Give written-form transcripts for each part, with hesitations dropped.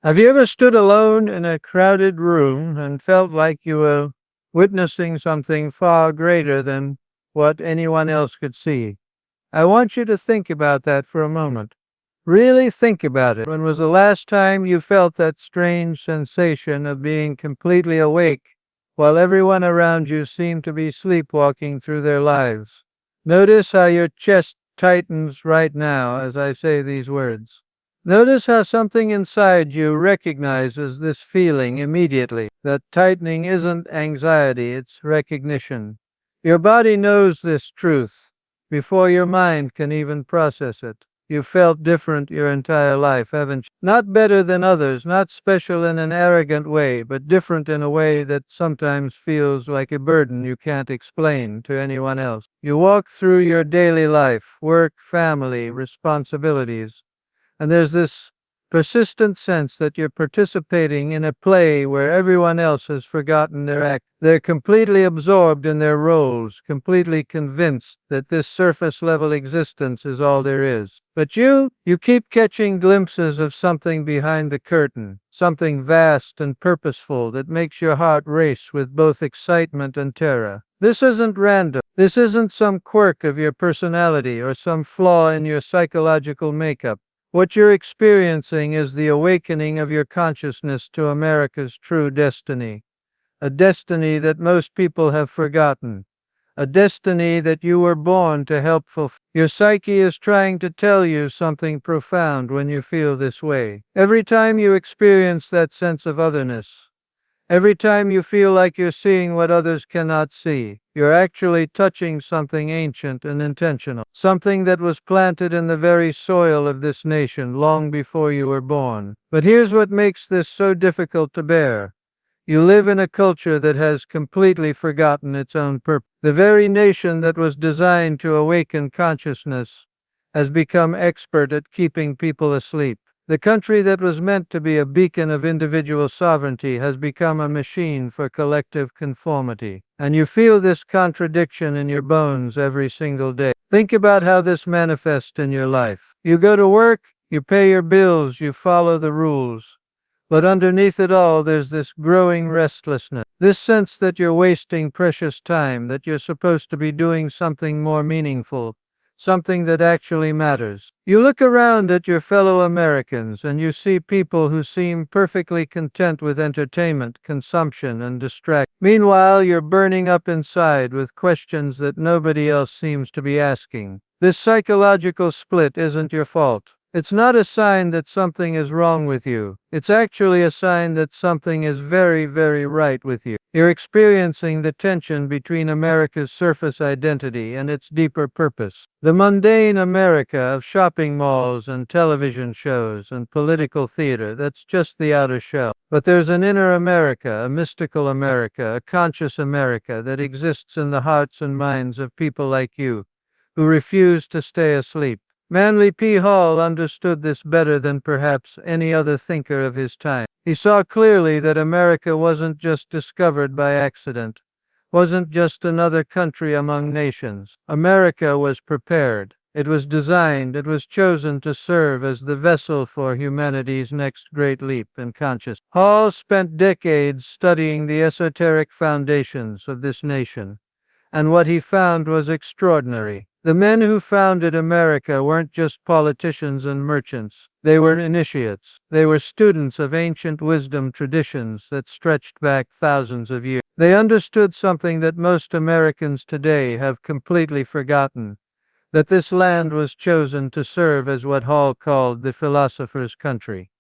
Have you ever stood alone in a crowded room and felt like you were witnessing something far greater than what anyone else could see? I want you to think about that for a moment. Really think about it. When was the last time you felt that strange sensation of being completely awake while everyone around you seemed to be sleepwalking through their lives? Notice how your chest tightens right now as I say these words. Notice how something inside you recognizes this feeling immediately. That tightening isn't anxiety, it's recognition. Your body knows this truth before your mind can even process it. You've felt different your entire life, haven't you? Not better than others, not special in an arrogant way, but different in a way that sometimes feels like a burden you can't explain to anyone else. You walk through your daily life, work, family, responsibilities, and there's this persistent sense that you're participating in a play where everyone else has forgotten their act. They're completely absorbed in their roles, completely convinced that this surface level existence is all there is. But you keep catching glimpses of something behind the curtain, something vast and purposeful that makes your heart race with both excitement and terror. This isn't random. This isn't some quirk of your personality or some flaw in your psychological makeup. What you're experiencing is the awakening of your consciousness to America's true destiny. A destiny that most people have forgotten. A destiny that you were born to help fulfill. Your psyche is trying to tell you something profound when you feel this way. Every time you experience that sense of otherness, every time you feel like you're seeing what others cannot see, you're actually touching something ancient and intentional, something that was planted in the very soil of this nation long before you were born. But here's what makes this so difficult to bear. You live in a culture that has completely forgotten its own purpose. The very nation that was designed to awaken consciousness has become expert at keeping people asleep. The country that was meant to be a beacon of individual sovereignty has become a machine for collective conformity. And you feel this contradiction in your bones every single day. Think about how this manifests in your life. You go to work, you pay your bills, you follow the rules. But underneath it all, there's this growing restlessness. This sense that you're wasting precious time, that you're supposed to be doing something more meaningful, something that actually matters. You look around at your fellow Americans and you see people who seem perfectly content with entertainment, consumption, and distraction. Meanwhile, you're burning up inside with questions that nobody else seems to be asking. This psychological split isn't your fault. It's not a sign that something is wrong with you. It's actually a sign that something is very, very right with you. You're experiencing the tension between America's surface identity and its deeper purpose. The mundane America of shopping malls and television shows and political theater, that's just the outer shell. But there's an inner America, a mystical America, a conscious America that exists in the hearts and minds of people like you, who refuse to stay asleep. Manly P. Hall understood this better than perhaps any other thinker of his time. He saw clearly that America wasn't just discovered by accident, wasn't just another country among nations. America was prepared. It was designed, it was chosen to serve as the vessel for humanity's next great leap in consciousness. Hall spent decades studying the esoteric foundations of this nation, and what he found was extraordinary. The men who founded America weren't just politicians and merchants. They were initiates. They were students of ancient wisdom traditions that stretched back thousands of years. They understood something that most Americans today have completely forgotten, that this land was chosen to serve as what Hall called the philosopher's country.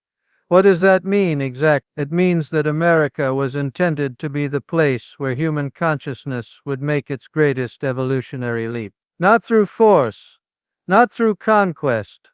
What does that mean exactly? It means that America was intended to be the place where human consciousness would make its greatest evolutionary leap. Not through force, not through conquest,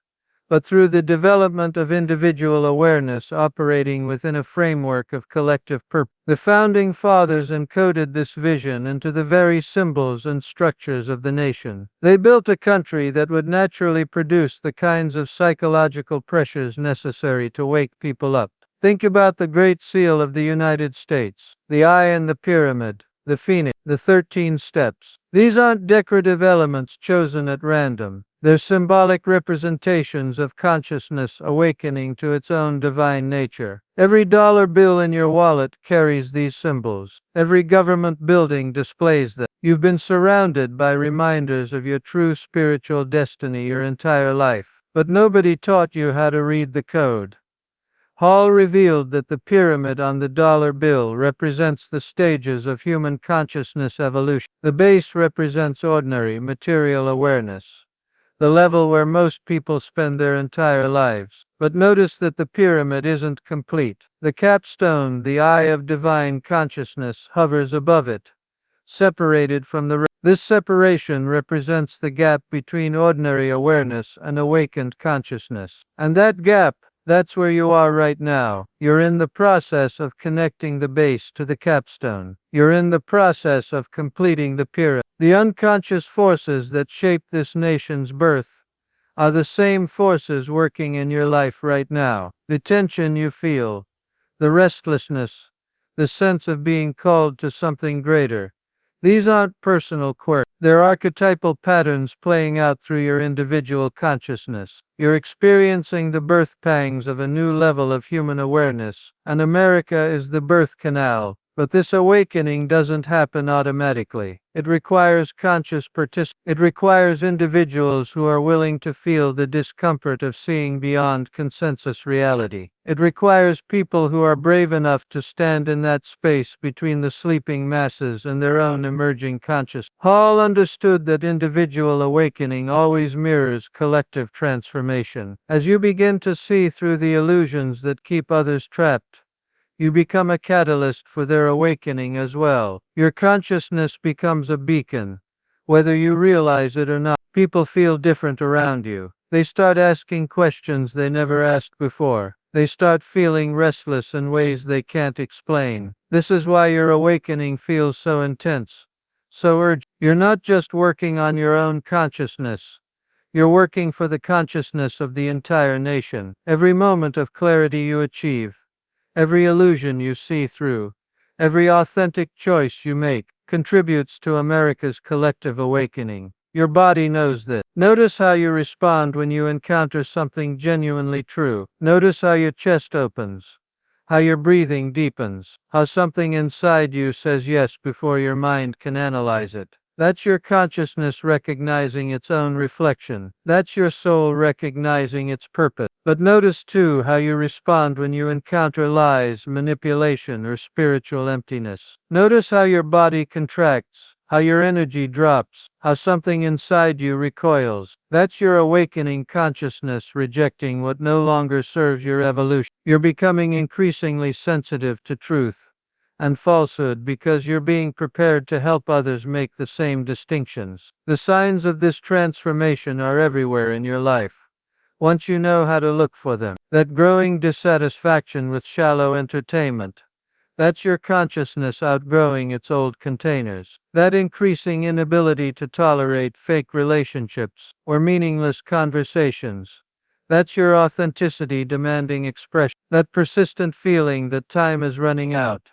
but through the development of individual awareness operating within a framework of collective purpose. The founding fathers encoded this vision into the very symbols and structures of the nation. They built a country that would naturally produce the kinds of psychological pressures necessary to wake people up. Think about the Great Seal of the United States, the eye in the pyramid, the phoenix, the 13 steps. These aren't decorative elements chosen at random. They're symbolic representations of consciousness awakening to its own divine nature. Every dollar bill in your wallet carries these symbols. Every government building displays them. You've been surrounded by reminders of your true spiritual destiny your entire life. But nobody taught you how to read the code. Hall revealed that the pyramid on the dollar bill represents the stages of human consciousness evolution. The base represents ordinary material awareness, the level where most people spend their entire lives. But notice that the pyramid isn't complete. The capstone, the eye of divine consciousness, hovers above it, separated from the rest. This separation represents the gap between ordinary awareness and awakened consciousness. And that gap, that's where you are right now. You're in the process of connecting the base to the capstone. You're in the process of completing the pyramid. The unconscious forces that shaped this nation's birth are the same forces working in your life right now. The tension you feel, the restlessness, the sense of being called to something greater. These aren't personal quirks. They're archetypal patterns playing out through your individual consciousness. You're experiencing the birth pangs of a new level of human awareness, and America is the birth canal. But this awakening doesn't happen automatically. It requires conscious participation. It requires individuals who are willing to feel the discomfort of seeing beyond consensus reality. It requires people who are brave enough to stand in that space between the sleeping masses and their own emerging consciousness. Hall understood that individual awakening always mirrors collective transformation. As you begin to see through the illusions that keep others trapped, you become a catalyst for their awakening as well. Your consciousness becomes a beacon. Whether you realize it or not, people feel different around you. They start asking questions they never asked before. They start feeling restless in ways they can't explain. This is why your awakening feels so intense, so urgent. You're not just working on your own consciousness. You're working for the consciousness of the entire nation. Every moment of clarity you achieve, every illusion you see through, every authentic choice you make, contributes to America's collective awakening. Your body knows this. Notice how you respond when you encounter something genuinely true. Notice how your chest opens, how your breathing deepens, how something inside you says yes before your mind can analyze it. That's your consciousness recognizing its own reflection. That's your soul recognizing its purpose. But notice too how you respond when you encounter lies, manipulation, or spiritual emptiness. Notice how your body contracts, how your energy drops, how something inside you recoils. That's your awakening consciousness rejecting what no longer serves your evolution. You're becoming increasingly sensitive to truth and falsehood because you're being prepared to help others make the same distinctions. The signs of this transformation are everywhere in your life, once you know how to look for them. That growing dissatisfaction with shallow entertainment, that's your consciousness outgrowing its old containers. That increasing inability to tolerate fake relationships or meaningless conversations, that's your authenticity demanding expression. That persistent feeling that time is running out,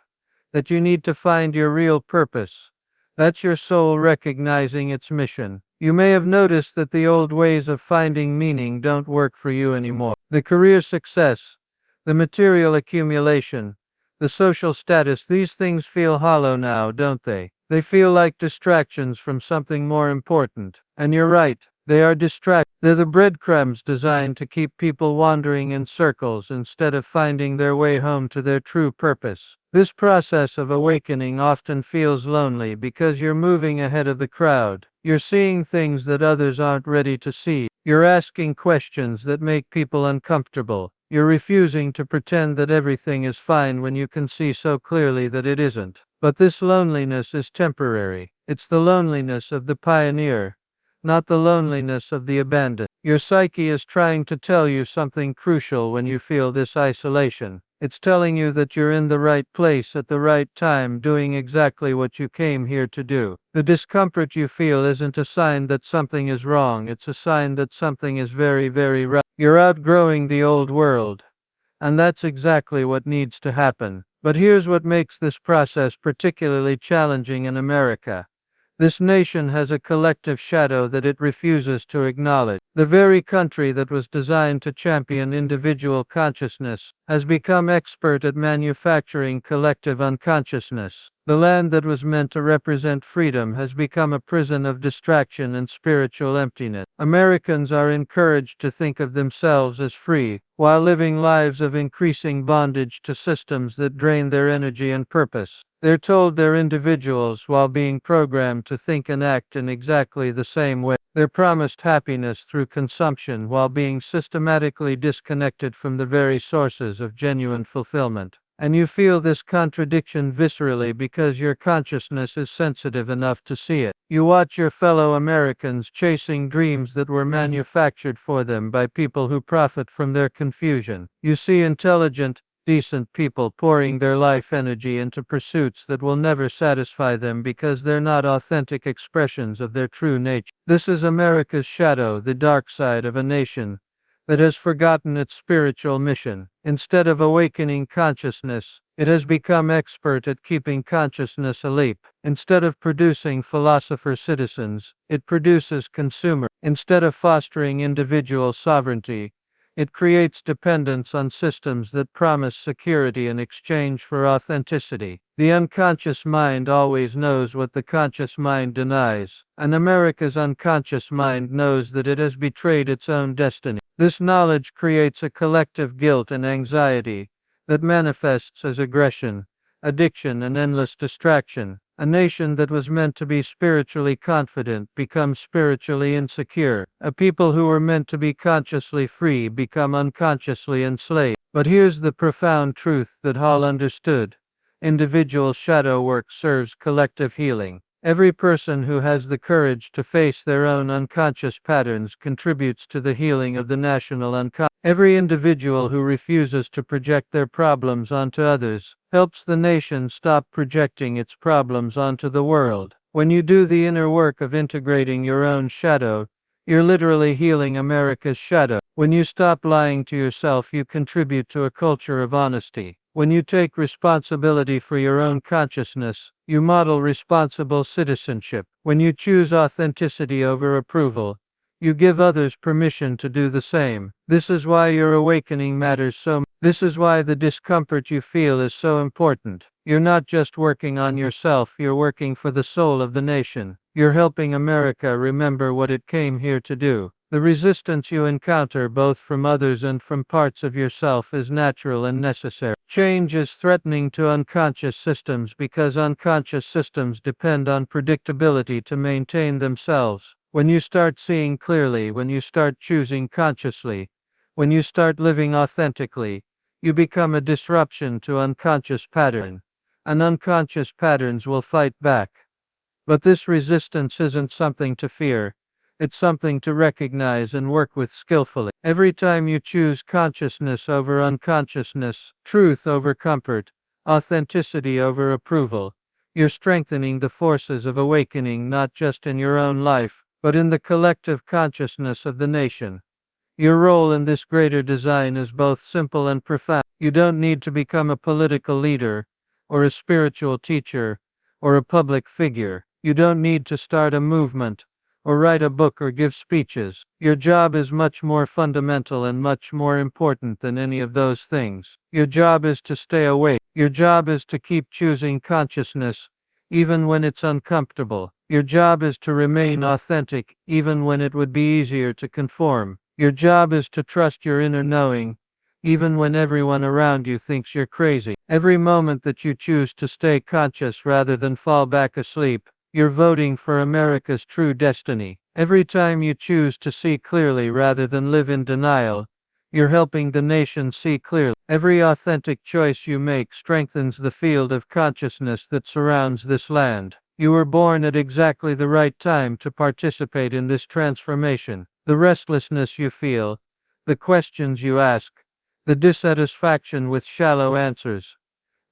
that you need to find your real purpose, that's your soul recognizing its mission. You may have noticed that the old ways of finding meaning don't work for you anymore. The career success, the material accumulation, the social status, these things feel hollow now, don't they? They feel like distractions from something more important. And you're right, they are distractions. They're the breadcrumbs designed to keep people wandering in circles instead of finding their way home to their true purpose. This process of awakening often feels lonely because you're moving ahead of the crowd. You're seeing things that others aren't ready to see. You're asking questions that make people uncomfortable. You're refusing to pretend that everything is fine when you can see so clearly that it isn't. But this loneliness is temporary. It's the loneliness of the pioneer, not the loneliness of the abandoned. Your psyche is trying to tell you something crucial when you feel this isolation. It's telling you that you're in the right place at the right time, doing exactly what you came here to do. The discomfort you feel isn't a sign that something is wrong, it's a sign that something is very, very right. You're outgrowing the old world, and that's exactly what needs to happen. But here's what makes this process particularly challenging in America. This nation has a collective shadow that it refuses to acknowledge. The very country that was designed to champion individual consciousness has become expert at manufacturing collective unconsciousness. The land that was meant to represent freedom has become a prison of distraction and spiritual emptiness. Americans are encouraged to think of themselves as free, while living lives of increasing bondage to systems that drain their energy and purpose. They're told they're individuals while being programmed to think and act in exactly the same way. They're promised happiness through consumption while being systematically disconnected from the very sources of genuine fulfillment. And you feel this contradiction viscerally because your consciousness is sensitive enough to see it. You watch your fellow Americans chasing dreams that were manufactured for them by people who profit from their confusion. You see intelligent, decent people pouring their life energy into pursuits that will never satisfy them because they're not authentic expressions of their true nature. This is America's shadow, the dark side of a nation that has forgotten its spiritual mission. Instead of awakening consciousness, it has become expert at keeping consciousness asleep. Instead of producing philosopher citizens, it produces consumer. Instead of fostering individual sovereignty, it creates dependence on systems that promise security in exchange for authenticity. The unconscious mind always knows what the conscious mind denies, and America's unconscious mind knows that it has betrayed its own destiny. This knowledge creates a collective guilt and anxiety that manifests as aggression, addiction, and endless distraction. A nation that was meant to be spiritually confident becomes spiritually insecure. A people who were meant to be consciously free become unconsciously enslaved. But here's the profound truth that Hall understood. Individual shadow work serves collective healing. Every person who has the courage to face their own unconscious patterns contributes to the healing of the national unconscious. Every individual who refuses to project their problems onto others helps the nation stop projecting its problems onto the world. When you do the inner work of integrating your own shadow, you're literally healing America's shadow. When you stop lying to yourself, you contribute to a culture of honesty. When you take responsibility for your own consciousness, you model responsible citizenship. When you choose authenticity over approval, you give others permission to do the same. This is why your awakening matters so much. This is why the discomfort you feel is so important. You're not just working on yourself, you're working for the soul of the nation. You're helping America remember what it came here to do. The resistance you encounter both from others and from parts of yourself is natural and necessary. Change is threatening to unconscious systems because unconscious systems depend on predictability to maintain themselves. When you start seeing clearly, when you start choosing consciously, when you start living authentically, you become a disruption to unconscious pattern, and unconscious patterns will fight back. But this resistance isn't something to fear. It's something to recognize and work with skillfully. Every time you choose consciousness over unconsciousness, truth over comfort, authenticity over approval, you're strengthening the forces of awakening not just in your own life, but in the collective consciousness of the nation. Your role in this greater design is both simple and profound. You don't need to become a political leader, or a spiritual teacher, or a public figure. You don't need to start a movement, or write a book or give speeches. Your job is much more fundamental and much more important than any of those things. Your job is to stay awake. Your job is to keep choosing consciousness, even when it's uncomfortable. Your job is to remain authentic, even when it would be easier to conform. Your job is to trust your inner knowing, even when everyone around you thinks you're crazy. Every moment that you choose to stay conscious rather than fall back asleep, you're voting for America's true destiny. Every time you choose to see clearly rather than live in denial, you're helping the nation see clearly. Every authentic choice you make strengthens the field of consciousness that surrounds this land. You were born at exactly the right time to participate in this transformation. The restlessness you feel, the questions you ask, the dissatisfaction with shallow answers.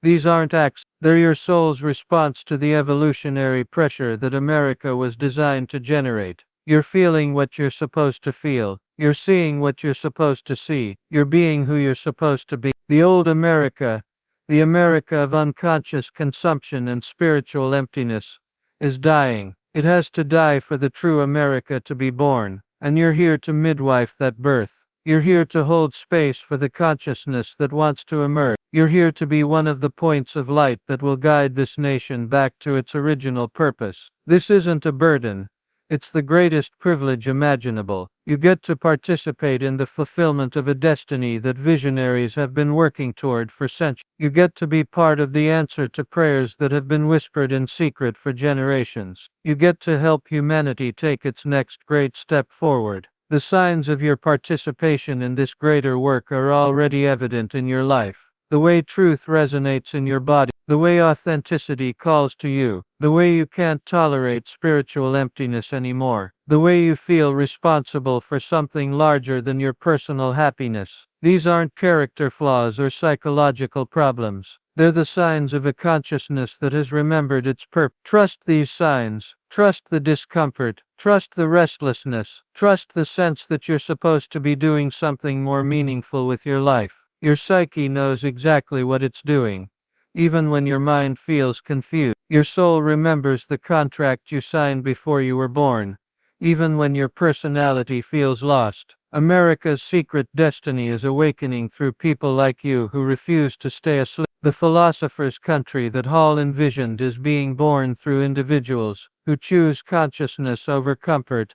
These aren't acts, they're your soul's response to the evolutionary pressure that America was designed to generate. You're feeling what you're supposed to feel. You're seeing what you're supposed to see. You're being who you're supposed to be. The old America, the America of unconscious consumption and spiritual emptiness, is dying. It has to die for the true America to be born, and you're here to midwife that birth. You're here to hold space for the consciousness that wants to emerge. You're here to be one of the points of light that will guide this nation back to its original purpose. This isn't a burden. It's the greatest privilege imaginable. You get to participate in the fulfillment of a destiny that visionaries have been working toward for centuries. You get to be part of the answer to prayers that have been whispered in secret for generations. You get to help humanity take its next great step forward. The signs of your participation in this greater work are already evident in your life. The way truth resonates in your body, the way authenticity calls to you, the way you can't tolerate spiritual emptiness anymore, the way you feel responsible for something larger than your personal happiness. These aren't character flaws or psychological problems. They're the signs of a consciousness that has remembered its purpose. Trust these signs. Trust the discomfort. Trust the restlessness. Trust the sense that you're supposed to be doing something more meaningful with your life. Your psyche knows exactly what it's doing. Even when your mind feels confused, your soul remembers the contract you signed before you were born. Even when your personality feels lost, America's secret destiny is awakening through people like you who refuse to stay asleep. The philosopher's country that Hall envisioned is being born through individuals who choose consciousness over comfort,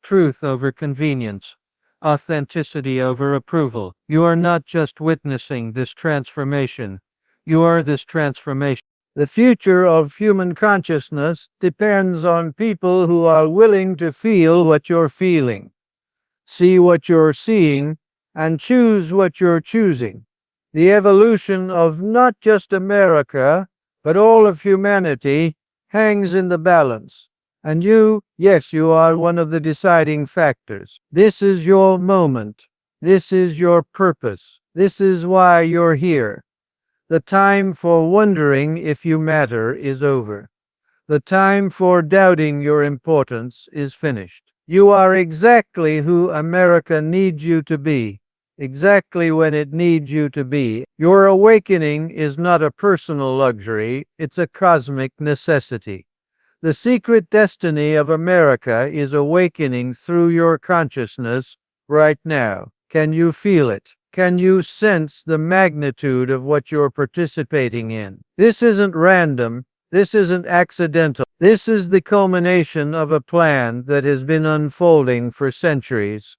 truth over convenience, authenticity over approval. You are not just witnessing this transformation, you are this transformation. The future of human consciousness depends on people who are willing to feel what you're feeling, see what you're seeing, and choose what you're choosing. The evolution of not just America, but all of humanity, hangs in the balance. And you, yes, you are one of the deciding factors. This is your moment. This is your purpose. This is why you're here. The time for wondering if you matter is over. The time for doubting your importance is finished. You are exactly who America needs you to be, exactly when it needs you to be. Your awakening is not a personal luxury, it's a cosmic necessity. The secret destiny of America is awakening through your consciousness right now. Can you feel it? Can you sense the magnitude of what you're participating in? This isn't random. This isn't accidental. This is the culmination of a plan that has been unfolding for centuries,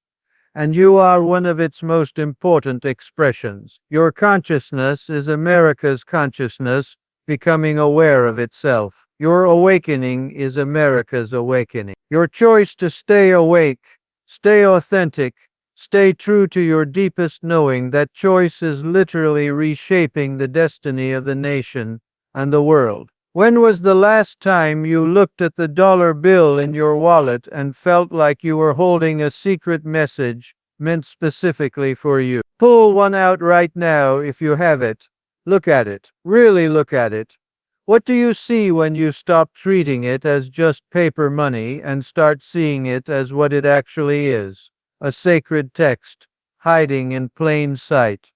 and you are one of its most important expressions. Your consciousness is America's consciousness becoming aware of itself. Your awakening is America's awakening. Your choice to stay awake, stay authentic, stay true to your deepest knowing, that choice is literally reshaping the destiny of the nation and the world. When was the last time you looked at the dollar bill in your wallet and felt like you were holding a secret message meant specifically for you? Pull one out right now if you have it. Look at it. Really look at it. What do you see when you stop treating it as just paper money and start seeing it as what it actually is? A sacred text, hiding in plain sight.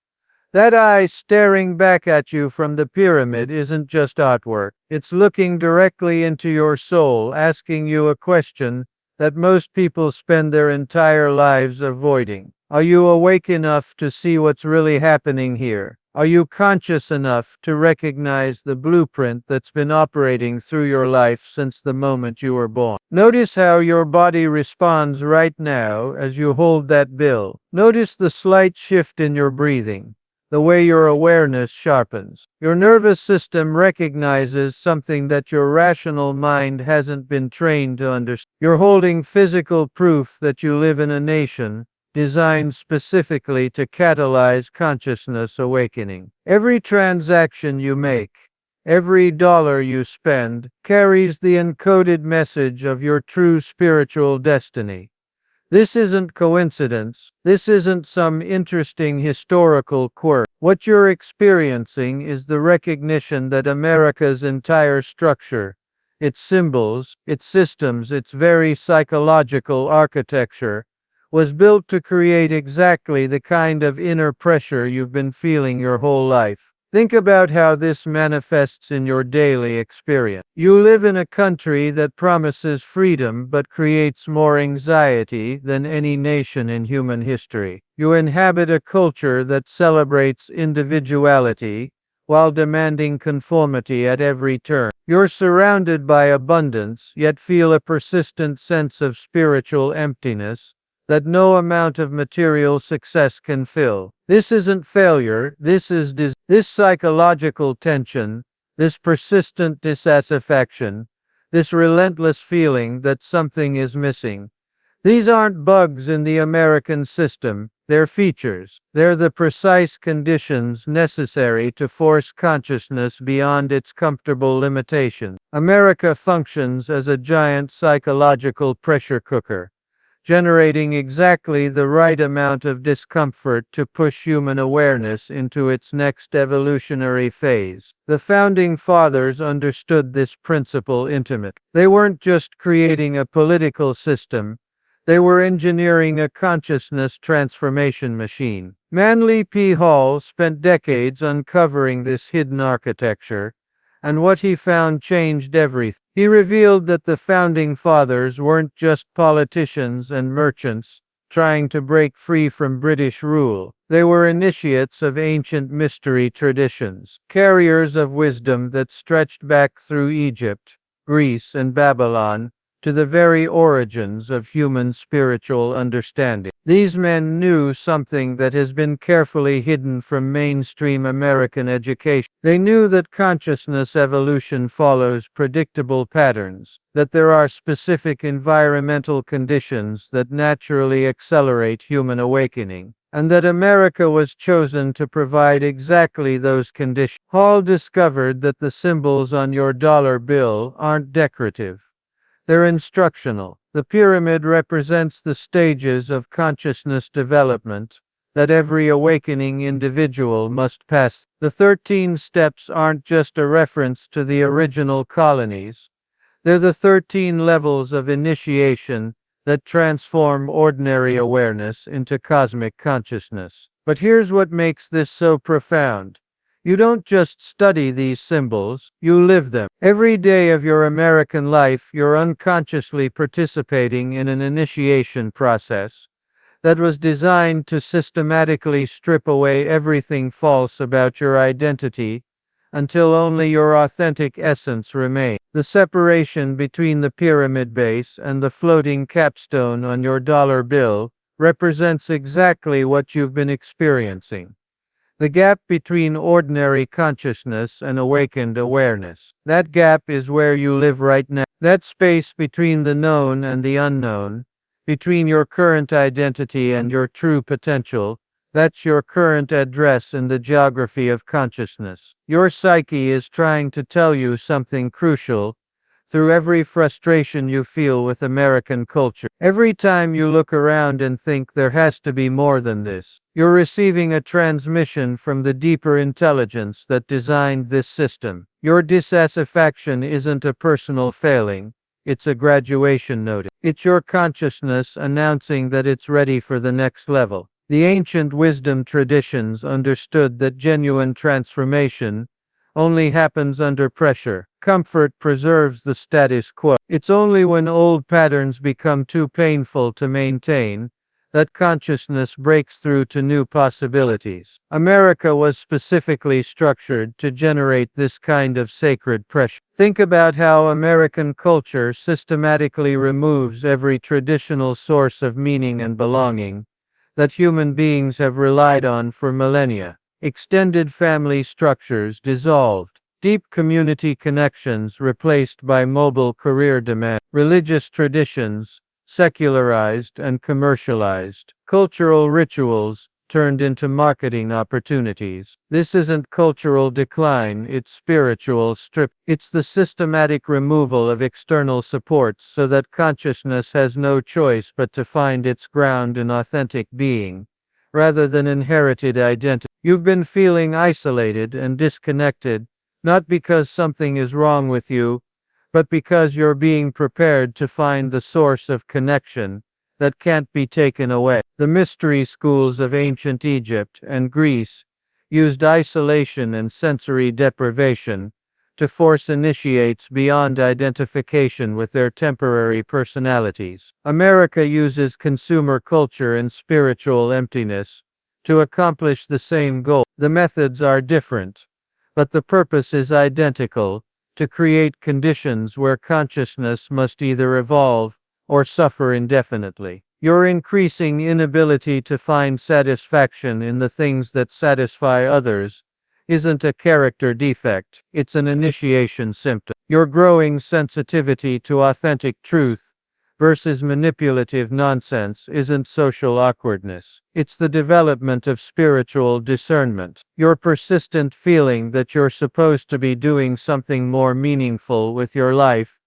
That eye staring back at you from the pyramid isn't just artwork. It's looking directly into your soul, asking you a question that most people spend their entire lives avoiding. Are you awake enough to see what's really happening here? Are you conscious enough to recognize the blueprint that's been operating through your life since the moment you were born? Notice how your body responds right now as you hold that bill. Notice the slight shift in your breathing, the way your awareness sharpens. Your nervous system recognizes something that your rational mind hasn't been trained to understand. You're holding physical proof that you live in a nation designed specifically to catalyze consciousness awakening. Every transaction you make, every dollar you spend, carries the encoded message of your true spiritual destiny. This isn't coincidence. This isn't some interesting historical quirk. What you're experiencing is the recognition that America's entire structure, its symbols, its systems, its very psychological architecture, was built to create exactly the kind of inner pressure you've been feeling your whole life. Think about how this manifests in your daily experience. You live in a country that promises freedom but creates more anxiety than any nation in human history. You inhabit a culture that celebrates individuality while demanding conformity at every turn. You're surrounded by abundance, yet feel a persistent sense of spiritual emptiness that no amount of material success can fill. This isn't failure, this psychological tension, this persistent dissatisfaction, this relentless feeling that something is missing. These aren't bugs in the American system, they're features. They're the precise conditions necessary to force consciousness beyond its comfortable limitations. America functions as a giant psychological pressure cooker, generating exactly the right amount of discomfort to push human awareness into its next evolutionary phase. The Founding Fathers understood this principle intimately. They weren't just creating a political system, they were engineering a consciousness transformation machine. Manly P. Hall spent decades uncovering this hidden architecture, and what he found changed everything. He revealed that the Founding Fathers weren't just politicians and merchants trying to break free from British rule. They were initiates of ancient mystery traditions, carriers of wisdom that stretched back through Egypt, Greece, and Babylon to the very origins of human spiritual understanding. These men knew something that has been carefully hidden from mainstream American education. They knew that consciousness evolution follows predictable patterns, that there are specific environmental conditions that naturally accelerate human awakening, and that America was chosen to provide exactly those conditions. Hall discovered that the symbols on your dollar bill aren't decorative. They're instructional. The pyramid represents the stages of consciousness development that every awakening individual must pass. The 13 steps aren't just a reference to the original colonies. They're the 13 levels of initiation that transform ordinary awareness into cosmic consciousness. But here's what makes this so profound. You don't just study these symbols, you live them. Every day of your American life, you're unconsciously participating in an initiation process that was designed to systematically strip away everything false about your identity until only your authentic essence remains. The separation between the pyramid base and the floating capstone on your dollar bill represents exactly what you've been experiencing. The gap between ordinary consciousness and awakened awareness. That gap is where you live right now. That space between the known and the unknown, between your current identity and your true potential, that's your current address in the geography of consciousness. Your psyche is trying to tell you something crucial through every frustration you feel with American culture. Every time you look around and think there has to be more than this, you're receiving a transmission from the deeper intelligence that designed this system. Your dissatisfaction isn't a personal failing, it's a graduation notice. It's your consciousness announcing that it's ready for the next level. The ancient wisdom traditions understood that genuine transformation only happens under pressure. Comfort preserves the status quo. It's only when old patterns become too painful to maintain that consciousness breaks through to new possibilities. America was specifically structured to generate this kind of sacred pressure. Think about how American culture systematically removes every traditional source of meaning and belonging that human beings have relied on for millennia. Extended family structures dissolved, deep community connections replaced by mobile career demand, religious traditions secularized and commercialized, cultural rituals turned into marketing opportunities. This isn't cultural decline, it's spiritual strip. It's the systematic removal of external supports so that consciousness has no choice but to find its ground in authentic being, rather than inherited identity. You've been feeling isolated and disconnected, not because something is wrong with you, but because you're being prepared to find the source of connection that can't be taken away. The mystery schools of ancient Egypt and Greece used isolation and sensory deprivation to force initiates beyond identification with their temporary personalities. America uses consumer culture and spiritual emptiness to accomplish the same goal. The methods are different, but the purpose is identical: to create conditions where consciousness must either evolve or suffer indefinitely. Your increasing inability to find satisfaction in the things that satisfy others isn't a character defect, it's an initiation symptom. Your growing sensitivity to authentic truth versus manipulative nonsense isn't social awkwardness, it's the development of spiritual discernment. Your persistent feeling that you're supposed to be doing something more meaningful with your life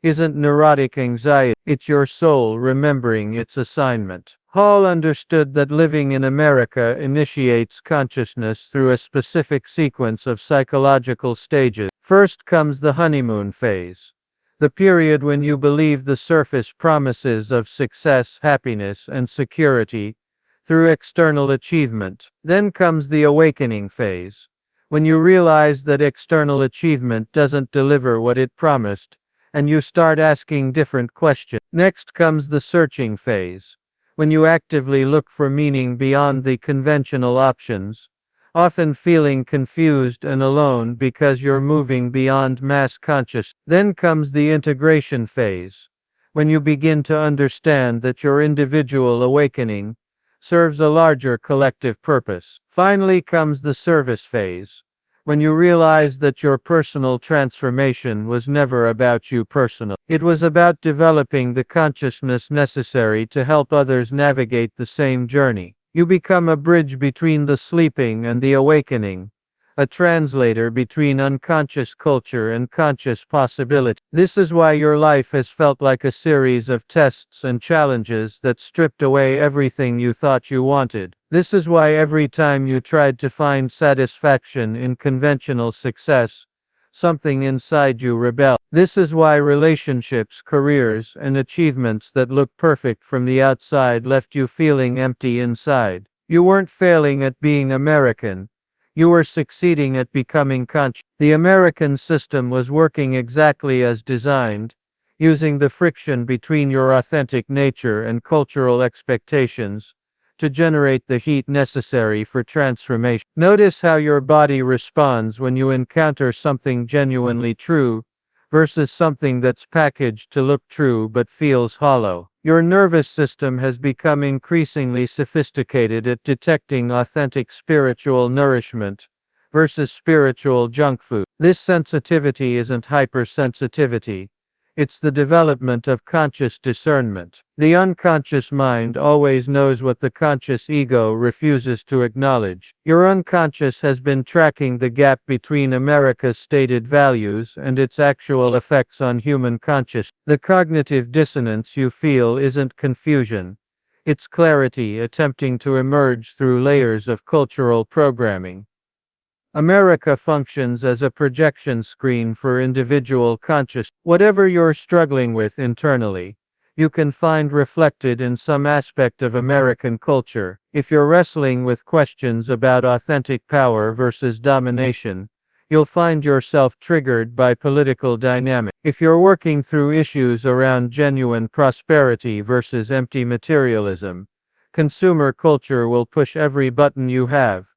isn't neurotic anxiety, it's your soul remembering its assignment. Hall understood that living in America initiates consciousness through a specific sequence of psychological stages. First comes the honeymoon phase, the period when you believe the surface promises of success, happiness, and security through external achievement. Then comes the awakening phase, when you realize that external achievement doesn't deliver what it promised, and you start asking different questions. Next comes the searching phase, when you actively look for meaning beyond the conventional options, often feeling confused and alone because you're moving beyond mass consciousness. Then comes the integration phase, when you begin to understand that your individual awakening serves a larger collective purpose. Finally comes the service phase, when you realize that your personal transformation was never about you personally. It was about developing the consciousness necessary to help others navigate the same journey. You become a bridge between the sleeping and the awakening, a translator between unconscious culture and conscious possibility. This is why your life has felt like a series of tests and challenges that stripped away everything you thought you wanted. This is why every time you tried to find satisfaction in conventional success, something inside you rebelled. This is why relationships, careers, and achievements that look perfect from the outside left you feeling empty inside. You weren't failing at being American. You were succeeding at becoming conscious. The American system was working exactly as designed, using the friction between your authentic nature and cultural expectations to generate the heat necessary for transformation. Notice how your body responds when you encounter something genuinely true versus something that's packaged to look true but feels hollow. Your nervous system has become increasingly sophisticated at detecting authentic spiritual nourishment versus spiritual junk food. This sensitivity isn't hypersensitivity. It's the development of conscious discernment. The unconscious mind always knows what the conscious ego refuses to acknowledge. Your unconscious has been tracking the gap between America's stated values and its actual effects on human consciousness. The cognitive dissonance you feel isn't confusion. It's clarity attempting to emerge through layers of cultural programming. America functions as a projection screen for individual consciousness. Whatever you're struggling with internally, you can find reflected in some aspect of American culture. If you're wrestling with questions about authentic power versus domination, you'll find yourself triggered by political dynamics. If you're working through issues around genuine prosperity versus empty materialism, consumer culture will push every button you have.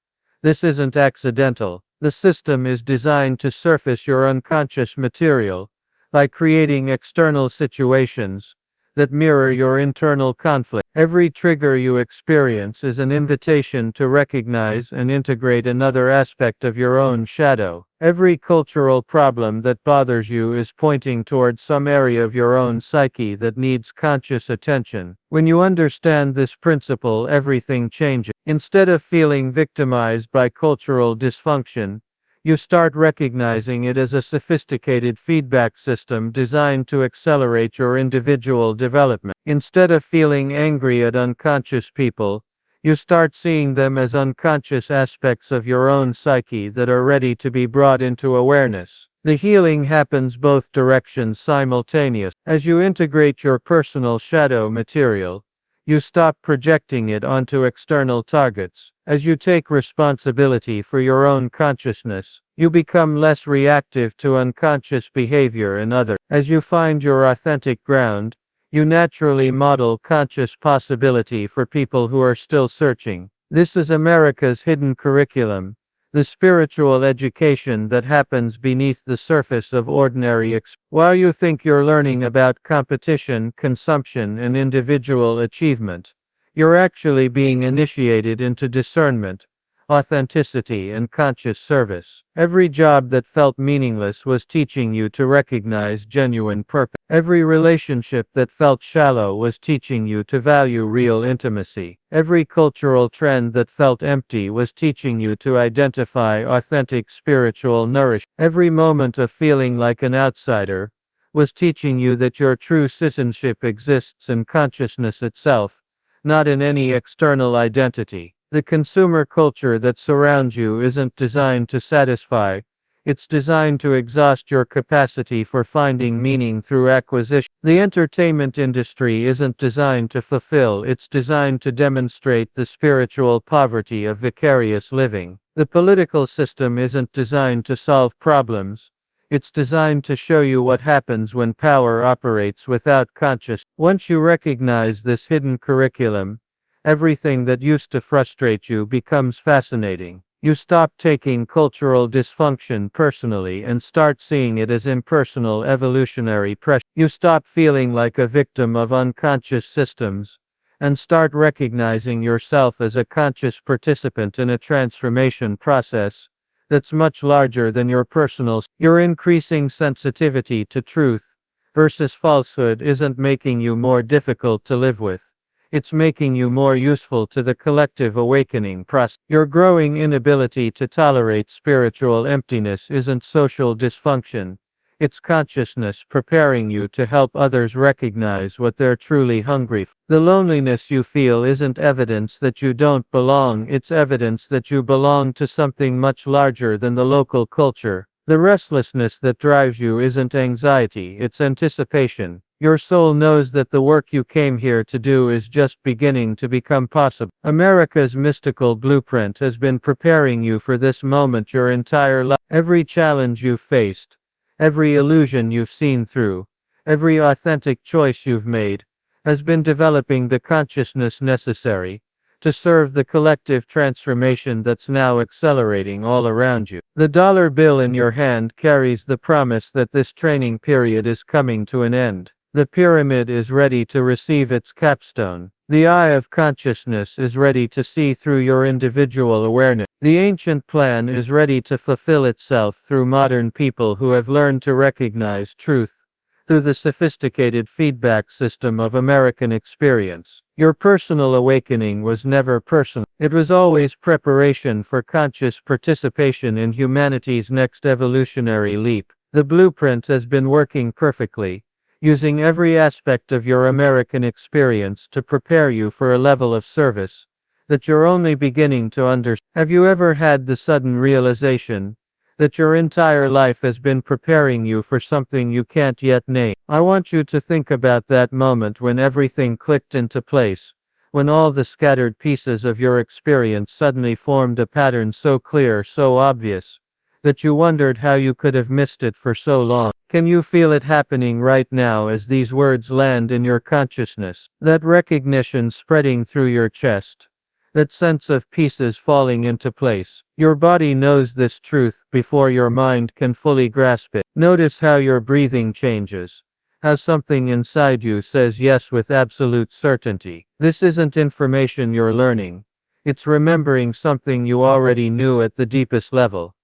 This isn't accidental. The system is designed to surface your unconscious material by creating external situations that mirror your internal conflict. Every trigger you experience is an invitation to recognize and integrate another aspect of your own shadow. Every cultural problem that bothers you is pointing toward some area of your own psyche that needs conscious attention. When you understand this principle, everything changes. Instead of feeling victimized by cultural dysfunction, you start recognizing it as a sophisticated feedback system designed to accelerate your individual development. Instead of feeling angry at unconscious people, you start seeing them as unconscious aspects of your own psyche that are ready to be brought into awareness. The healing happens both directions simultaneously. As you integrate your personal shadow material, you stop projecting it onto external targets, As you take responsibility for your own consciousness, you become less reactive to unconscious behavior in others. As you find your authentic ground, you naturally model conscious possibility for people who are still searching. This is America's hidden curriculum, the spiritual education that happens beneath the surface of ordinary experience. While you think you're learning about competition, consumption, and individual achievement, you're actually being initiated into discernment, authenticity, and conscious service. Every job that felt meaningless was teaching you to recognize genuine purpose. Every relationship that felt shallow was teaching you to value real intimacy. Every cultural trend that felt empty was teaching you to identify authentic spiritual nourishment. Every moment of feeling like an outsider was teaching you that your true citizenship exists in consciousness itself, not in any external identity. The consumer culture that surrounds you isn't designed to satisfy, it's designed to exhaust your capacity for finding meaning through acquisition. The entertainment industry isn't designed to fulfill, it's designed to demonstrate the spiritual poverty of vicarious living. The political system isn't designed to solve problems, it's designed to show you what happens when power operates without consciousness. Once you recognize this hidden curriculum, everything that used to frustrate you becomes fascinating. You stop taking cultural dysfunction personally and start seeing it as impersonal evolutionary pressure. You stop feeling like a victim of unconscious systems and start recognizing yourself as a conscious participant in a transformation process that's much larger than your personal. Your increasing sensitivity to truth versus falsehood isn't making you more difficult to live with. It's making you more useful to the collective awakening process. Your growing inability to tolerate spiritual emptiness isn't social dysfunction. It's consciousness preparing you to help others recognize what they're truly hungry for. The loneliness you feel isn't evidence that you don't belong, it's evidence that you belong to something much larger than the local culture. The restlessness that drives you isn't anxiety, it's anticipation. Your soul knows that the work you came here to do is just beginning to become possible. America's mystical blueprint has been preparing you for this moment your entire life. Every challenge you've faced, every illusion you've seen through, every authentic choice you've made, has been developing the consciousness necessary to serve the collective transformation that's now accelerating all around you. The dollar bill in your hand carries the promise that this training period is coming to an end. The pyramid is ready to receive its capstone. The eye of consciousness is ready to see through your individual awareness. The ancient plan is ready to fulfill itself through modern people who have learned to recognize truth through the sophisticated feedback system of American experience. Your personal awakening was never personal. It was always preparation for conscious participation in humanity's next evolutionary leap. The blueprint has been working perfectly, using every aspect of your American experience to prepare you for a level of service that you're only beginning to understand. Have you ever had the sudden realization that your entire life has been preparing you for something you can't yet name? I want you to think about that moment when everything clicked into place, when all the scattered pieces of your experience suddenly formed a pattern so clear, so obvious, that you wondered how you could have missed it for so long. Can you feel it happening right now as these words land in your consciousness? That recognition spreading through your chest, that sense of pieces falling into place. Your body knows this truth before your mind can fully grasp it. Notice how your breathing changes, how something inside you says yes with absolute certainty. This isn't information you're learning, it's remembering something you already knew at the deepest level.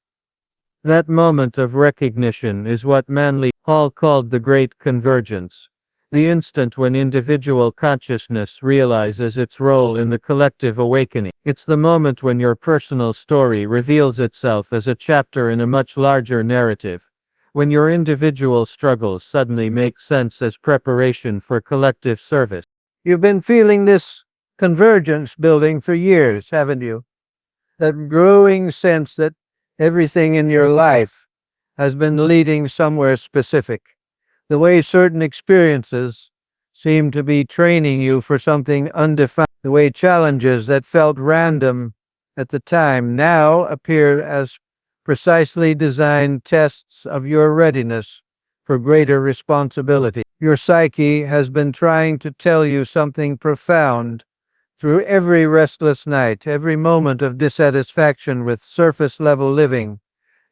That moment of recognition is what Manly Hall called the Great Convergence, the instant when individual consciousness realizes its role in the collective awakening. It's the moment when your personal story reveals itself as a chapter in a much larger narrative, when your individual struggles suddenly make sense as preparation for collective service. You've been feeling this convergence building for years, haven't you? That growing sense that everything in your life has been leading somewhere specific. The way certain experiences seem to be training you for something undefined. The way challenges that felt random at the time now appear as precisely designed tests of your readiness for greater responsibility. Your psyche has been trying to tell you something profound through every restless night, every moment of dissatisfaction with surface level living.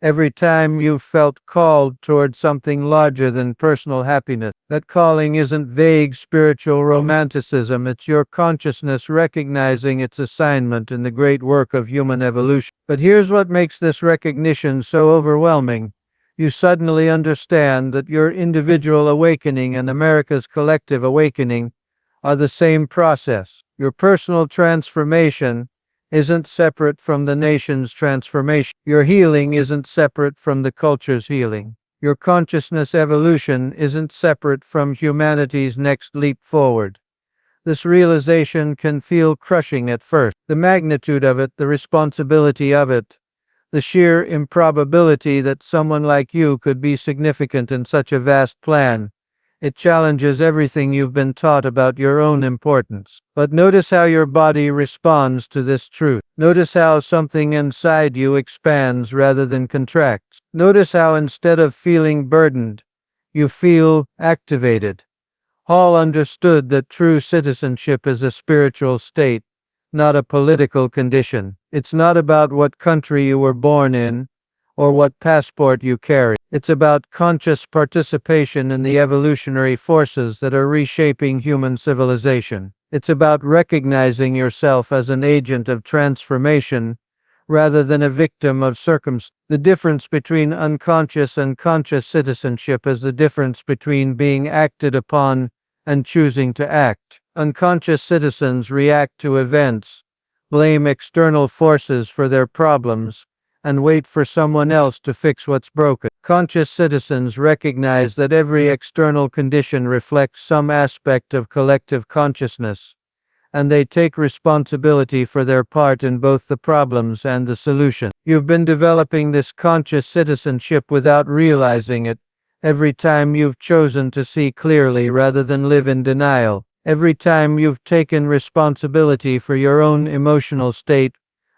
Every time you've felt called toward something larger than personal happiness. That calling isn't vague spiritual romanticism, it's your consciousness recognizing its assignment in the great work of human evolution. But here's what makes this recognition so overwhelming. You suddenly understand that your individual awakening and America's collective awakening are the same process. Your personal transformation isn't separate from the nation's transformation. Your healing isn't separate from the culture's healing. Your consciousness evolution isn't separate from humanity's next leap forward. This realization can feel crushing at first. The magnitude of it, the responsibility of it, the sheer improbability that someone like you could be significant in such a vast plan. It challenges everything you've been taught about your own importance. But notice how your body responds to this truth. Notice how something inside you expands rather than contracts. Notice how instead of feeling burdened, you feel activated. Hall understood that true citizenship is a spiritual state, not a political condition. It's not about what country you were born in or what passport you carry. It's about conscious participation in the evolutionary forces that are reshaping human civilization. It's about recognizing yourself as an agent of transformation rather than a victim of circumstance. The difference between unconscious and conscious citizenship is the difference between being acted upon and choosing to act. Unconscious citizens react to events, blame external forces for their problems, and wait for someone else to fix what's broken. Conscious citizens recognize that every external condition reflects some aspect of collective consciousness, and they take responsibility for their part in both the problems and the solution. You've been developing this conscious citizenship without realizing it. Every time you've chosen to see clearly rather than live in denial. Every time you've taken responsibility for your own emotional state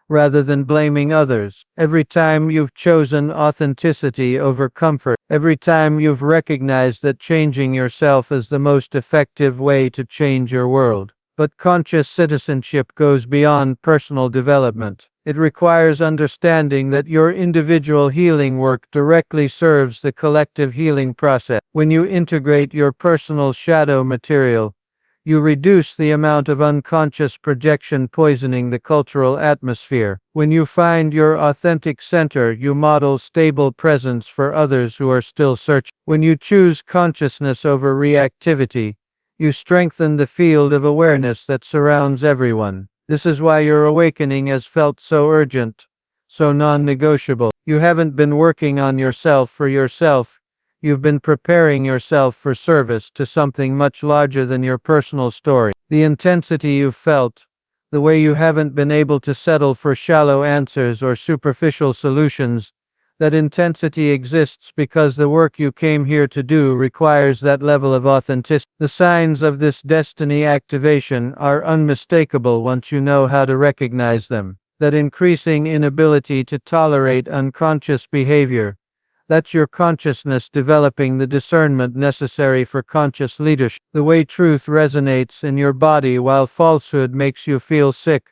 rather than blaming others. Every time you've chosen authenticity over comfort. Every time you've recognized that changing yourself is the most effective way to change your world. But conscious citizenship goes beyond personal development. It requires understanding that your individual healing work directly serves the collective healing process. When you integrate your personal shadow material, you reduce the amount of unconscious projection poisoning the cultural atmosphere. When you find your authentic center, you model stable presence for others who are still searching. When you choose consciousness over reactivity, you strengthen the field of awareness that surrounds everyone. This is why your awakening has felt so urgent, so non-negotiable. You haven't been working on yourself for yourself. You've been preparing yourself for service to something much larger than your personal story. The intensity you've felt, the way you haven't been able to settle for shallow answers or superficial solutions, that intensity exists because the work you came here to do requires that level of authenticity. The signs of this destiny activation are unmistakable once you know how to recognize them. That increasing inability to tolerate unconscious behavior, that's your consciousness developing the discernment necessary for conscious leadership. The way truth resonates in your body while falsehood makes you feel sick,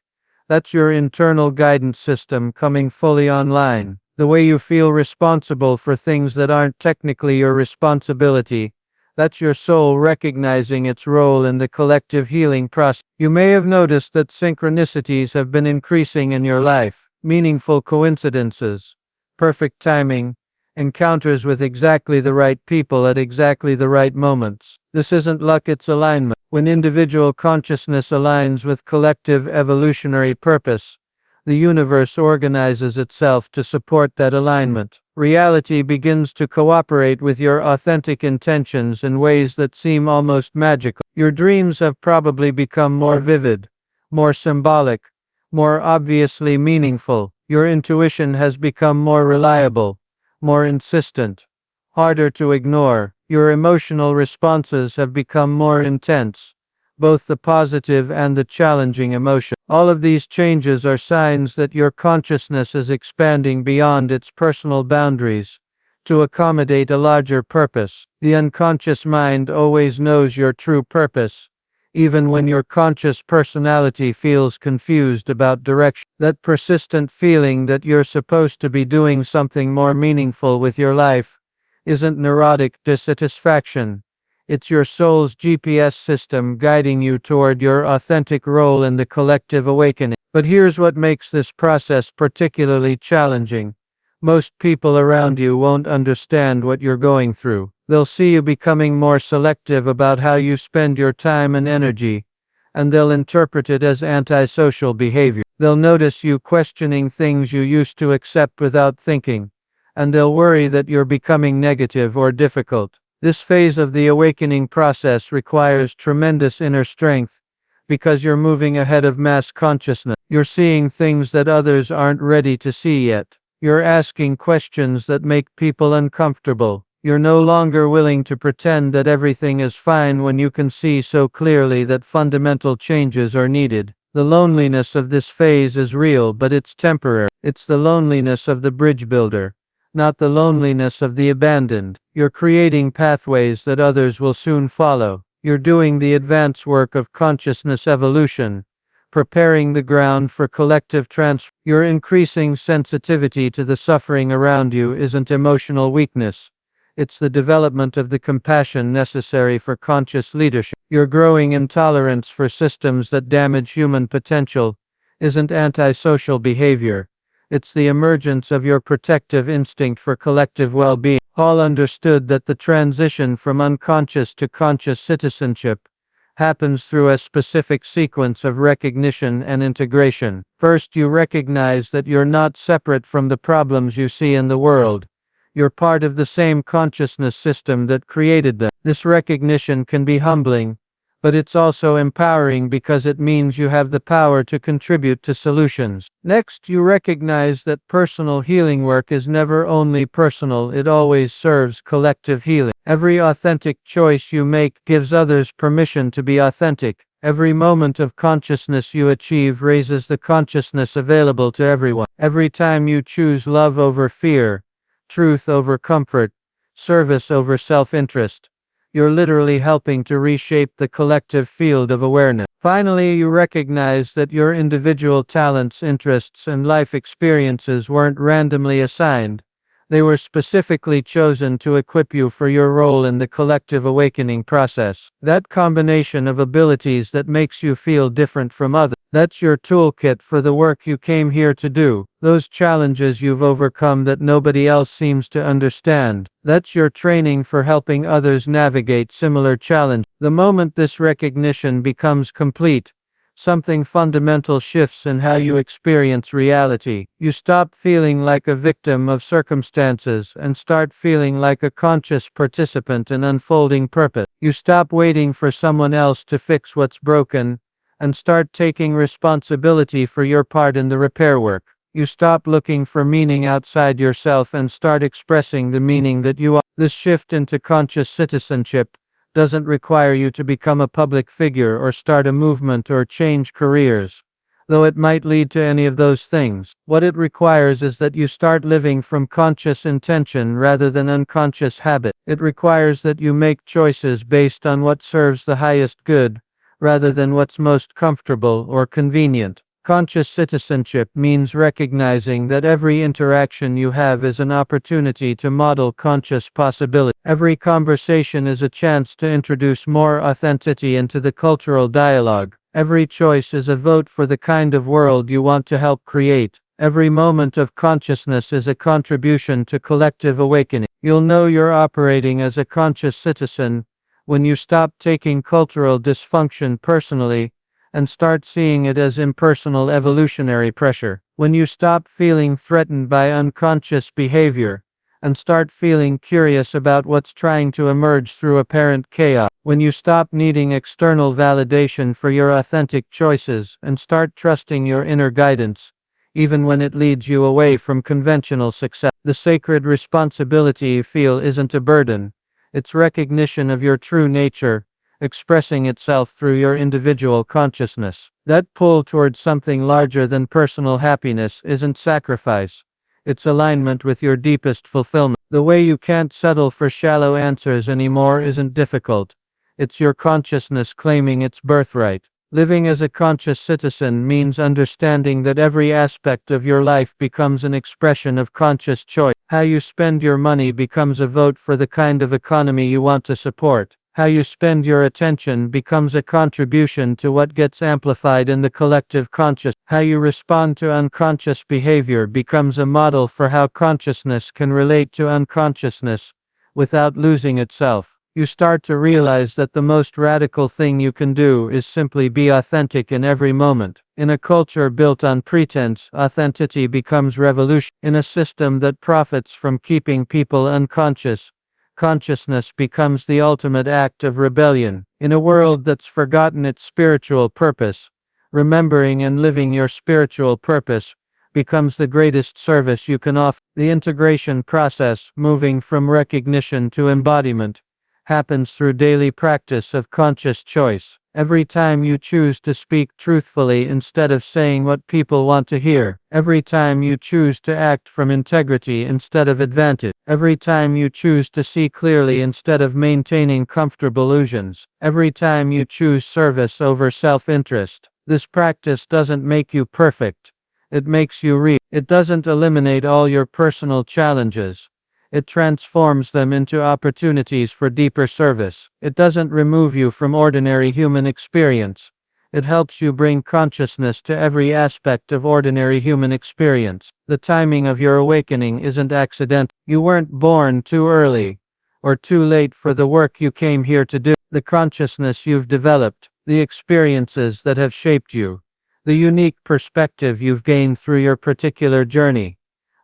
that's your internal guidance system coming fully online. The way you feel responsible for things that aren't technically your responsibility, that's your soul recognizing its role in the collective healing process. You may have noticed that synchronicities have been increasing in your life. Meaningful coincidences, perfect timing, encounters with exactly the right people at exactly the right moments. This isn't luck, it's alignment. When individual consciousness aligns with collective evolutionary purpose, the universe organizes itself to support that alignment. Reality begins to cooperate with your authentic intentions in ways that seem almost magical. Your dreams have probably become more vivid, more symbolic, more obviously meaningful. Your intuition has become more reliable, more insistent, harder to ignore. Your emotional responses have become more intense, both the positive and the challenging emotion. All of these changes are signs that your consciousness is expanding beyond its personal boundaries to accommodate a larger purpose. The unconscious mind always knows your true purpose, even when your conscious personality feels confused about direction. That persistent feeling that you're supposed to be doing something more meaningful with your life isn't neurotic dissatisfaction. It's your soul's GPS system guiding you toward your authentic role in the collective awakening. But here's what makes this process particularly challenging. Most people around you won't understand what you're going through. They'll see you becoming more selective about how you spend your time and energy, and they'll interpret it as antisocial behavior. They'll notice you questioning things you used to accept without thinking, and they'll worry that you're becoming negative or difficult. This phase of the awakening process requires tremendous inner strength, because you're moving ahead of mass consciousness. You're seeing things that others aren't ready to see yet. You're asking questions that make people uncomfortable. You're no longer willing to pretend that everything is fine when you can see so clearly that fundamental changes are needed. The loneliness of this phase is real, but it's temporary. It's the loneliness of the bridge builder, not the loneliness of the abandoned. You're creating pathways that others will soon follow. You're doing the advance work of consciousness evolution, preparing the ground for collective transformation. Your increasing sensitivity to the suffering around you isn't emotional weakness. It's the development of the compassion necessary for conscious leadership. Your growing intolerance for systems that damage human potential isn't antisocial behavior. It's the emergence of your protective instinct for collective well-being. Hall understood that the transition from unconscious to conscious citizenship happens through a specific sequence of recognition and integration. First, you recognize that you're not separate from the problems you see in the world. You're part of the same consciousness system that created them. This recognition can be humbling, but it's also empowering because it means you have the power to contribute to solutions. Next, you recognize that personal healing work is never only personal, it always serves collective healing. Every authentic choice you make gives others permission to be authentic. Every moment of consciousness you achieve raises the consciousness available to everyone. Every time you choose love over fear, truth over comfort, service over self-interest, you're literally helping to reshape the collective field of awareness. Finally, you recognize that your individual talents, interests, and life experiences weren't randomly assigned. They were specifically chosen to equip you for your role in the collective awakening process. That combination of abilities that makes you feel different from others, that's your toolkit for the work you came here to do. Those challenges you've overcome that nobody else seems to understand, that's your training for helping others navigate similar challenges. The moment this recognition becomes complete, something fundamental shifts in how you experience reality. You stop feeling like a victim of circumstances and start feeling like a conscious participant in unfolding purpose. You stop waiting for someone else to fix what's broken and start taking responsibility for your part in the repair work. You stop looking for meaning outside yourself and start expressing the meaning that you are. This shift into conscious citizenship doesn't require you to become a public figure or start a movement or change careers, though it might lead to any of those things. What it requires is that you start living from conscious intention rather than unconscious habit. It requires that you make choices based on what serves the highest good, rather than what's most comfortable or convenient. Conscious citizenship means recognizing that every interaction you have is an opportunity to model conscious possibility. Every conversation is a chance to introduce more authenticity into the cultural dialogue. Every choice is a vote for the kind of world you want to help create. Every moment of consciousness is a contribution to collective awakening. You'll know you're operating as a conscious citizen when you stop taking cultural dysfunction personally and start seeing it as impersonal evolutionary pressure. When you stop feeling threatened by unconscious behavior and start feeling curious about what's trying to emerge through apparent chaos. When you stop needing external validation for your authentic choices and start trusting your inner guidance, even when it leads you away from conventional success. The sacred responsibility you feel isn't a burden. It's recognition of your true nature expressing itself through your individual consciousness. That pull towards something larger than personal happiness isn't sacrifice. It's alignment with your deepest fulfillment. The way you can't settle for shallow answers anymore isn't difficult. It's your consciousness claiming its birthright. Living as a conscious citizen means understanding that every aspect of your life becomes an expression of conscious choice. How you spend your money becomes a vote for the kind of economy you want to support. How you spend your attention becomes a contribution to what gets amplified in the collective conscious. How you respond to unconscious behavior becomes a model for how consciousness can relate to unconsciousness without losing itself. You start to realize that the most radical thing you can do is simply be authentic in every moment. In a culture built on pretense, authenticity becomes revolution. In a system that profits from keeping people unconscious, consciousness becomes the ultimate act of rebellion. In a world that's forgotten its spiritual purpose, remembering and living your spiritual purpose becomes the greatest service you can offer. The integration process, moving from recognition to embodiment, happens through daily practice of conscious choice. Every time you choose to speak truthfully instead of saying what people want to hear, every time you choose to act from integrity instead of advantage, every time you choose to see clearly instead of maintaining comfortable illusions, every time you choose service over self-interest. This practice doesn't make you perfect. It makes you real. It doesn't eliminate all your personal challenges. It transforms them into opportunities for deeper service. It doesn't remove you from ordinary human experience. It helps you bring consciousness to every aspect of ordinary human experience. The timing of your awakening isn't accidental. You weren't born too early or too late for the work you came here to do. The consciousness you've developed, the experiences that have shaped you, the unique perspective you've gained through your particular journey.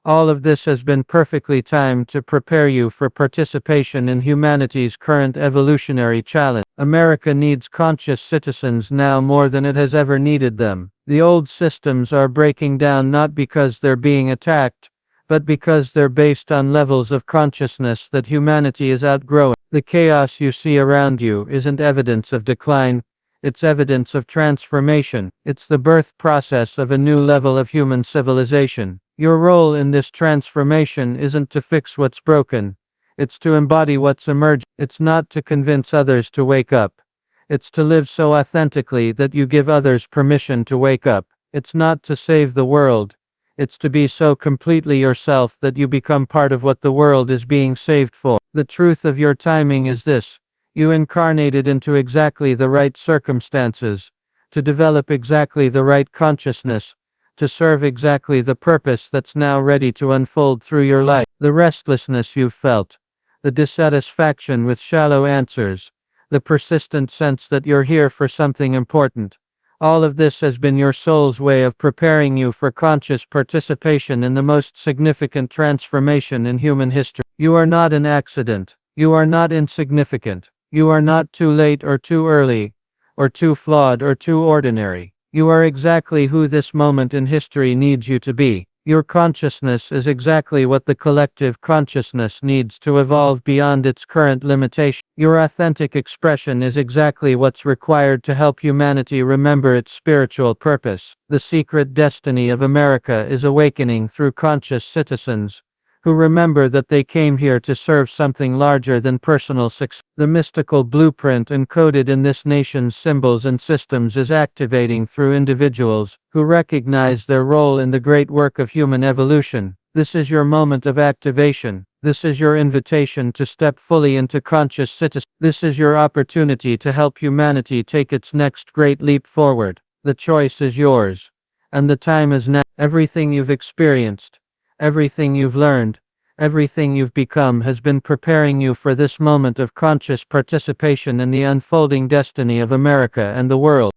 All of this has been perfectly timed to prepare you for participation in humanity's current evolutionary challenge. America needs conscious citizens now more than it has ever needed them. The old systems are breaking down not because they're being attacked, but because they're based on levels of consciousness that humanity is outgrowing. The chaos you see around you isn't evidence of decline. It's evidence of transformation. It's the birth process of a new level of human civilization. Your role in this transformation isn't to fix what's broken. It's to embody what's emerging. It's not to convince others to wake up. It's to live so authentically that you give others permission to wake up. It's not to save the world. It's to be so completely yourself that you become part of what the world is being saved for. The truth of your timing is this. You incarnated into exactly the right circumstances, to develop exactly the right consciousness, to serve exactly the purpose that's now ready to unfold through your life. The restlessness you've felt, the dissatisfaction with shallow answers, the persistent sense that you're here for something important. All of this has been your soul's way of preparing you for conscious participation in the most significant transformation in human history. You are not an accident. You are not insignificant. You are not too late or too early, or too flawed or too ordinary. You are exactly who this moment in history needs you to be. Your consciousness is exactly what the collective consciousness needs to evolve beyond its current limitation. Your authentic expression is exactly what's required to help humanity remember its spiritual purpose. The secret destiny of America is awakening through conscious citizens who remember that they came here to serve something larger than personal success. The mystical blueprint encoded in this nation's symbols and systems is activating through individuals who recognize their role in the great work of human evolution. This is your moment of activation. This is your invitation to step fully into conscious citizenship. This is your opportunity to help humanity take its next great leap forward. The choice is yours. And the time is now. Everything you've experienced, everything you've learned, everything you've become has been preparing you for this moment of conscious participation in the unfolding destiny of America and the world.